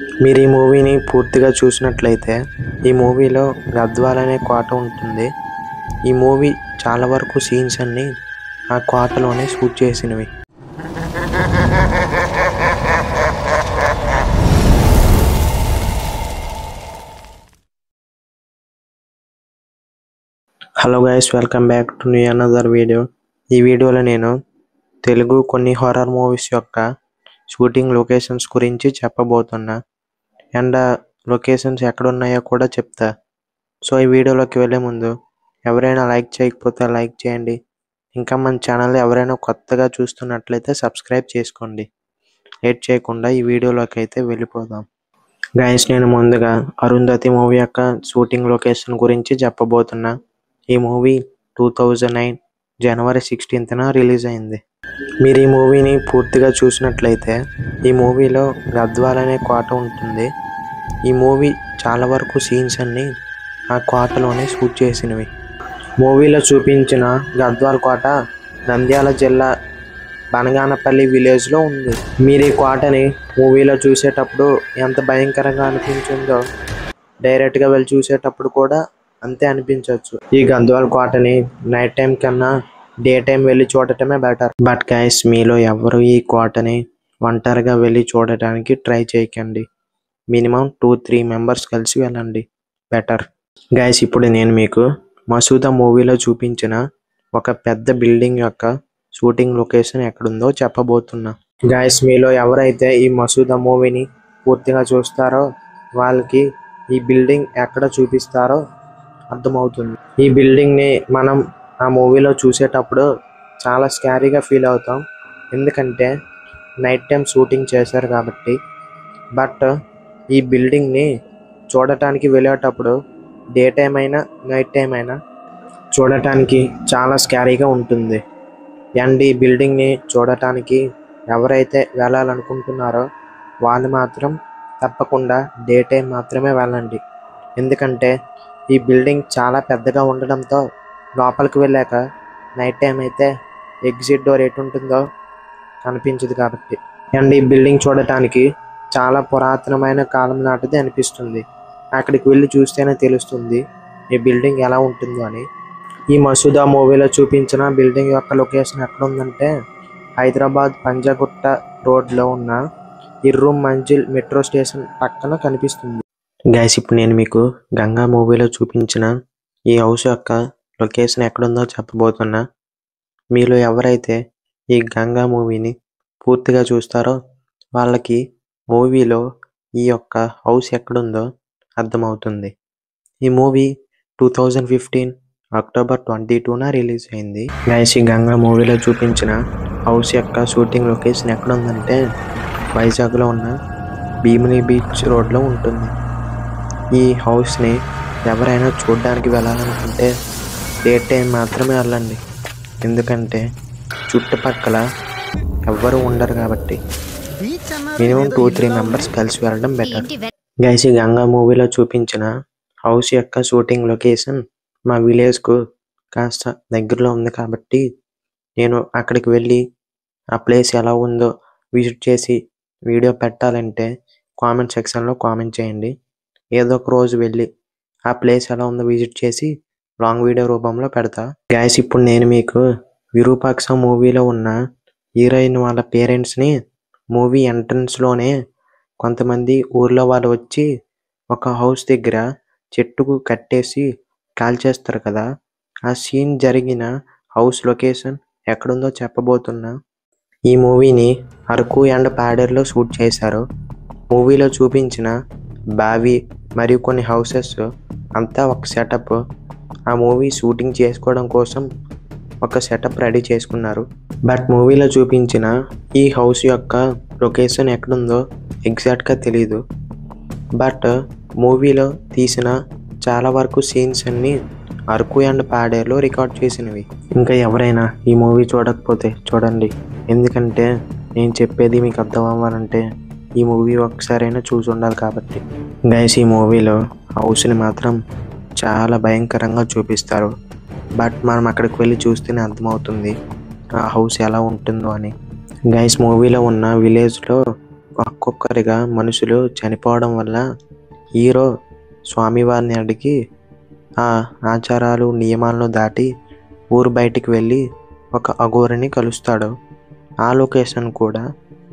మీరు ఈ మూవీని పూర్తిగా చూసినట్లయితే ఈ మూవీలో గద్వాల్ అనే కోట ఉంటుంది. ఈ మూవీ చాలా వరకు సీన్స్ అన్నీ ఆ కోటలోనే షూట్ చేసినవి. Hello guys, welcome back to new another video. ఈ వీడియోలో నేను తెలుగు కొన్ని హారర్ మూవీస్ యొక్క షూటింగ్ లొకేషన్స్ గురించి చెప్పబోతున్నా. అండ్ లొకేషన్స్ ఎక్కడున్నాయో కూడా చెప్తా. సో ఈ వీడియోలోకి వెళ్ళే ముందు ఎవరైనా లైక్ చేయకపోతే లైక్ చేయండి. ఇంకా మన ఛానల్ ఎవరైనా కొత్తగా చూస్తున్నట్లయితే సబ్స్క్రైబ్ చేసుకోండి. లేట్ చేయకుండా ఈ వీడియోలోకి అయితే వెళ్ళిపోదాం. గైస్, నేను ముందుగా అరుంధతి మూవీ యొక్క షూటింగ్ లొకేషన్ గురించి చెప్పబోతున్నా. ఈ మూవీ 2009 జనవరి 16న రిలీజ్ అయింది. మీరు ఈ మూవీని పూర్తిగా చూసినట్లయితే ఈ మూవీలో గద్వాల్ అనే కోట ఉంటుంది. ఈ మూవీ చాలా వరకు సీన్స్ అన్నీ ఆ కోటలోనే షూట్ చేసినవి. మూవీలో చూపించిన గద్వాల్ కోట నంద్యాల జిల్లా బనగానపల్లి విలేజ్లో ఉంది. మీరు ఈ కోటని మూవీలో చూసేటప్పుడు ఎంత భయంకరంగా అనిపించిందో డైరెక్ట్గా వెళ్ళి చూసేటప్పుడు కూడా అంతే అనిపించవచ్చు. ఈ గద్వాల్ కోటని నైట్ టైం కన్నా డే టైం వెళ్ళి చూడటమే బెటర్. బట్ గైస్, మీలో ఎవరు ఈ కోటని ఒంటరిగా వెళ్ళి చూడటానికి ట్రై చేయకండి. మినిమం 2-3 మెంబర్స్ కలిసి వెళ్ళండి, బెటర్. గైస్, ఇప్పుడు నేను మీకు మసూదా మూవీలో చూపించిన ఒక పెద్ద బిల్డింగ్ యొక్క షూటింగ్ లొకేషన్ ఎక్కడుందో చెప్పబోతున్నా. గైస్, మీలో ఎవరైతే ఈ మసూదా మూవీని పూర్తిగా చూస్తారో వాళ్ళకి ఈ బిల్డింగ్ ఎక్కడ చూపిస్తారో అర్థమవుతుంది. ఈ బిల్డింగ్ని మనం ఆ మూవీలో చూసేటప్పుడు చాలా స్కారీగా ఫీల్ అవుతాం, ఎందుకంటే నైట్ టైం షూటింగ్ చేశారు కాబట్టి. బట్ ఈ బిల్డింగ్ని చూడటానికి వెళ్ళేటప్పుడు డే టైం అయినా నైట్ టైం అయినా చూడటానికి చాలా స్కారీగా ఉంటుంది. అండ్ ఈ బిల్డింగ్ని చూడటానికి ఎవరైతే వెళ్ళాలనుకుంటున్నారో వాళ్ళు మాత్రం తప్పకుండా డే టైం మాత్రమే వెళ్ళండి, ఎందుకంటే ఈ బిల్డింగ్ చాలా పెద్దగా ఉండడంతో లోపలికి వెళ్ళాక నైట్ టైం అయితే ఎగ్జిట్ డోర్ ఎటు ఉంటుందో కనిపించదు కాబట్టి. అండ్ ఈ బిల్డింగ్ చూడటానికి చాలా పురాతనమైన కాలం నాటిది అనిపిస్తుంది. అక్కడికి వెళ్ళి చూస్తేనే తెలుస్తుంది ఈ బిల్డింగ్ ఎలా ఉంటుందో అని. ఈ మసూదా మూవీలో చూపించిన బిల్డింగ్ యొక్క లొకేషన్ ఎక్కడ ఉందంటే హైదరాబాద్ పంజాగుట్ట రోడ్లో ఉన్న ఇర్రు మంజిల్ మెట్రో స్టేషన్ పక్కన కనిపిస్తుంది. గైస్, ఇప్పుడు నేను మీకు గంగా మూవీలో చూపించిన ఈ హౌస్ యొక్క లొకేషన్ ఎక్కడుందో చెప్పబోతున్నా. మీలో ఎవరైతే ఈ గంగా మూవీని పూర్తిగా చూస్తారో వాళ్ళకి మూవీలో ఈ యొక్క హౌస్ ఎక్కడుందో అర్థమవుతుంది. ఈ మూవీ 2015 అక్టోబర్ 22న రిలీజ్ అయింది. గైస్, ఈ గంగా మూవీలో చూపించిన హౌస్ యొక్క షూటింగ్ లొకేషన్ ఎక్కడుందంటే వైజాగ్లో ఉన్న భీమిని బీచ్ రోడ్లో ఉంటుంది. ఈ హౌస్ని ఎవరైనా చూడడానికి వెళ్ళాలనుకుంటే డే టైం మాత్రమే వెళ్ళండి, ఎందుకంటే చుట్టుపక్కల ఎవ్వరూ ఉండరు కాబట్టి. మినిమం 2-3 మెంబర్స్ కలిసి వెళ్ళడం బెటర్. గైస్, ఈ గంగా మూవీలో చూపించిన హౌస్ యొక్క షూటింగ్ లొకేషన్ మా విలేజ్కు కాస్త దగ్గరలో ఉంది కాబట్టి నేను అక్కడికి వెళ్ళి ఆ ప్లేస్ ఎలా ఉందో విజిట్ చేసి వీడియో పెట్టాలంటే కామెంట్ సెక్షన్లో కామెంట్ చేయండి. ఏదో ఒక రోజు వెళ్ళి ఆ ప్లేస్ ఎలా ఉందో విజిట్ చేసి లాంగ్ వీడియో రూపంలో పెడతా. గైస్, ఇప్పుడు నేను మీకు విరూపాక్ష మూవీలో ఉన్న హీరోయిన్ వాళ్ళ పేరెంట్స్ని మూవీ ఎంట్రన్స్లోనే కొంతమంది ఊర్లో వాళ్ళు వచ్చి ఒక హౌస్ దగ్గర చెట్టుకు కట్టేసి కాల్ చేస్తారు కదా, ఆ సీన్ జరిగిన హౌస్ లొకేషన్ ఎక్కడుందో చెప్పబోతున్నా. ఈ మూవీని అరకు అండ్ పాడేరులో షూట్ చేశారు. మూవీలో చూపించిన బావి మరియు కొన్ని హౌసెస్ అంతా ఒక సెటప్. ఆ మూవీ షూటింగ్ చేసుకోవడం కోసం ఒక సెటప్ రెడీ చేసుకున్నారు. బట్ మూవీలో చూపించిన ఈ హౌస్ యొక్క లొకేషన్ ఎక్కడుందో ఎగ్జాక్ట్గా తెలీదు. బట్ మూవీలో తీసిన చాలా వరకు సీన్స్ అన్నీ అరకు అండ్ పాడేరులో రికార్డ్ చేసినవి. ఇంకా ఎవరైనా ఈ మూవీ చూడకపోతే చూడండి, ఎందుకంటే నేను చెప్పేది మీకు అర్థం అవ్వాలంటే ఈ మూవీ ఒకసారైనా చూసి ఉండాలి కాబట్టి. గైస్, ఈ మూవీలో హౌస్ని మాత్రం చాలా భయంకరంగా చూపిస్తారు. బట్ మనం అక్కడికి వెళ్ళి చూస్తేనే అర్థమవుతుంది ఆ హౌస్ ఎలా ఉంటుందో అని. గైస్, మూవీలో ఉన్న విలేజ్లో ఒక్కొక్కరిగా మనుషులు చనిపోవడం వల్ల హీరో స్వామివారిని అడిగి ఆ ఆచారాలు నియమాలను దాటి ఊరు బయటికి వెళ్ళి ఒక అఘోరిని కలుస్తాడు. ఆ లొకేషన్ కూడా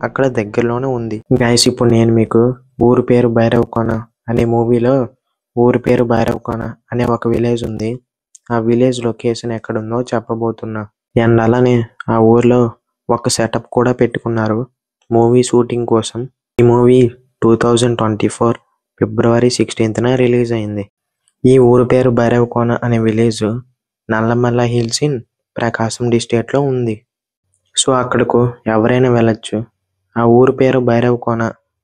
అక్కడ దగ్గరలోనే ఉంది. గైస్, ఇప్పుడు నేను మీకు ఊరు పేరు భైరవకోన అనే మూవీలో ఊరి పేరు భైరవకోన అనే ఒక విలేజ్ ఉంది. ఆ విలేజ్ లొకేషన్ ఎక్కడుందో చెప్పబోతున్నా. అండ్ అలానే ఆ ఊర్లో ఒక సెటప్ కూడా పెట్టుకున్నారు మూవీ షూటింగ్ కోసం. ఈ మూవీ 2024 ఫిబ్రవరి 16న రిలీజ్ అయింది. ఈ ఊరు పేరు భైరవకోన అనే విలేజ్ నల్లమల్ల హిల్స్ ఇన్ ప్రకాశం డిస్ట్రిక్ట్లో ఉంది. సో అక్కడకు ఎవరైనా వెళ్ళొచ్చు. ఆ ఊరు పేరు భైరవకోన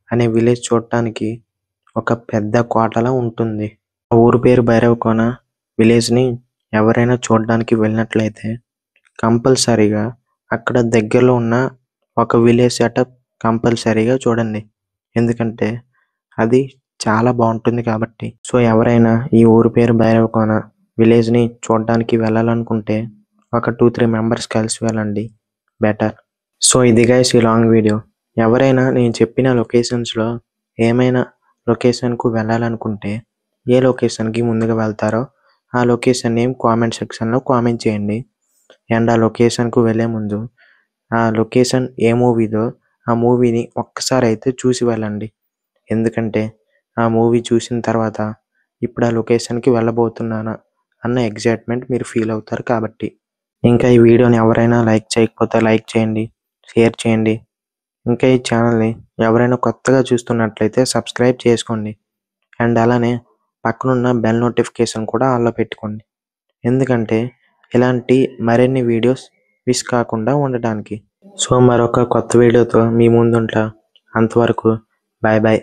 అనే విలేజ్ చూడటానికి ఒక పెద్ద కోటలా ఉంటుంది. ఆ ఊరు పేరు భైరవకోన విలేజ్ని ఎవరైనా చూడడానికి వెళ్ళినట్లయితే కంపల్సరీగా అక్కడ దగ్గరలో ఉన్న ఒక విలేజ్ సెటప్ కంపల్సరీగా చూడండి. ఎందుకంటే అది చాలా బాగుంటుంది కాబట్టి. సో ఎవరైనా ఈ ఊరు పేరు భైరవకోన విలేజ్ని చూడడానికి వెళ్ళాలనుకుంటే ఒక 2-3 మెంబర్స్ కలిసి వెళ్ళండి, బెటర్. సో ఇది గైస్ ఈ లాంగ్ వీడియో. ఎవరైనా నేను చెప్పిన లొకేషన్స్లో ఏమైనా లొకేషన్కు వెళ్ళాలనుకుంటే ఏ లొకేషన్కి ముందుగా వెళ్తారో ఆ లొకేషన్ నేమ్ కామెంట్ సెక్షన్లో కామెంట్ చేయండి. అండ్ ఆ లొకేషన్కు వెళ్ళే ముందు ఆ లొకేషన్ ఏ మూవీదో ఆ మూవీని ఒక్కసారి అయితే చూసి వెళ్ళండి. ఎందుకంటే ఆ మూవీ చూసిన తర్వాత ఇప్పుడు ఆ లొకేషన్కి వెళ్ళబోతున్నానా అన్న ఎగ్జైట్మెంట్ మీరు ఫీల్ అవుతారు కాబట్టి. ఇంకా ఈ వీడియోని ఎవరైనా లైక్ చేయకపోతే లైక్ చేయండి, షేర్ చేయండి. ఇంకా ఈ ఛానల్ని ఎవరైనా కొత్తగా చూస్తున్నట్లయితే సబ్స్క్రైబ్ చేసుకోండి. అండ్ అలానే పక్కనున్న బెల్ నోటిఫికేషన్ కూడా ఆన్లో పెట్టుకోండి. ఎందుకంటే ఇలాంటి మరిన్ని వీడియోస్ మిస్ కాకుండా ఉండడానికి. సో మరొక కొత్త వీడియోతో మీ ముందుంటా. అంతవరకు బాయ్ బాయ్.